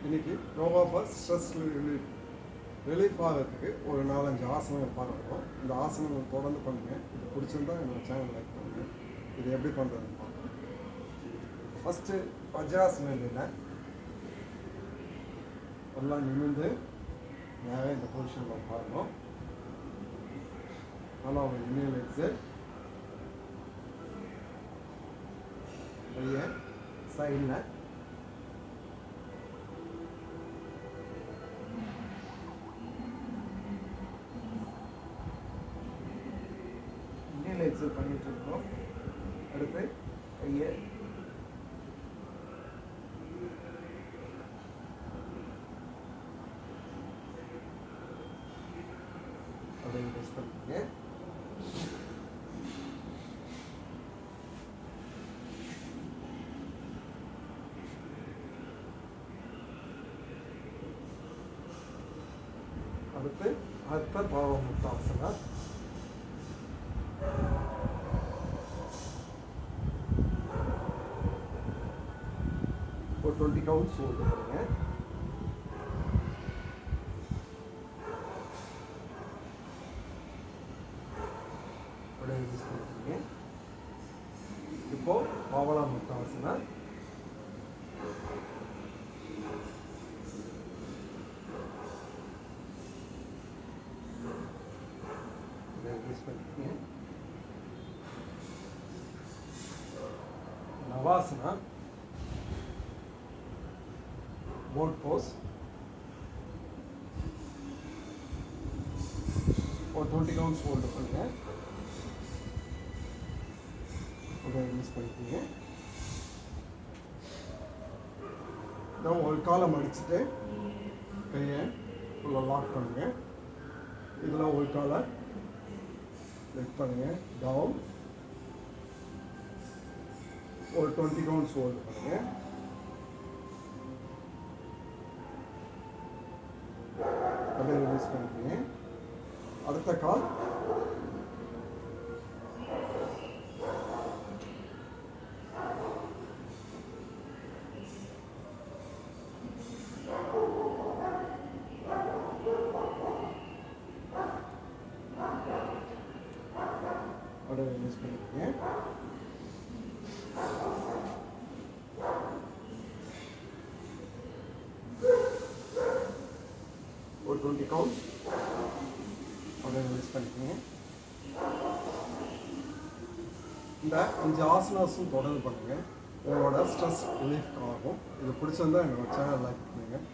இன்றைக்கி yoga for stress relief ஆகிறதுக்கு ஒரு 4-5 ஆசனங்கள் பார்க்குறோம். இந்த ஆசனங்கள் தொடர்ந்து பண்ணுங்கள். இது பிடிச்சிருந்தால் என்னோட சேனல் லைக் பண்ணுங்கள். இது எப்படி பண்ணுறதுன்னு பார்க்கணும். ஃபஸ்ட்டு வஜ்ராசனம் இல்லைன்னா எல்லாம் நிமிர்ந்து நேராக இந்த பொசிஷனில் பாருங்கள். நல்லா ஒரு இன்ஹேல் எக்ஸேல் கையை சைடில் இன்ஹேல் எக்ஸேல் பண்ணிட்டு இருக்கோம். அடுத்து கையை அப்படியே யூஸ் பண்ணுங்க. அடுத்து அர்த்த பாவமுக்தாசனா. ஒரு 20 கவுண்ட்ஸ் ஹோல்ட் பண்ணுங்க. அப்படியே யூஸ் பண்ணுங்க. இப்போ பாவமுக்தாசனா. நவாசனா போட் போஸ். ஒரு 20 கவுண்ட்ஸ் ஹோல்ட் பண்ணுங்க. யூஸ் பண்ணிக்கோங்க. இதான் ஒரு காலை மடிச்சுட்டு கையை ஃபுல்லாக லாக் பண்ணுங்க. இதில் ஒரு காலை லிஃப்ட் பண்ணுங்க. டவுன் ஒரு 20 கவுண்ட்ஸ் ஹோல்ட் பண்ணுங்க. அப்படியே ரிலீஸ் பண்ணிக்கோங்க. அடுத்த கால் அப்படியே ரிலீஸ் பண்ணிக்கோங்க. ஒரு 20 கவுண்ட் அப்படியே ரிலீஸ் பண்ணிக்கோங்க. இந்த 5 ஆசனாஸும் தொடர்ந்து பண்ணுங்கள். உங்களோட ஸ்ட்ரெஸ் ரிலீஃப் ஆகும். இது பிடிச்சிருந்தா என்னோட சேனல் லைக் பண்ணுங்கள்.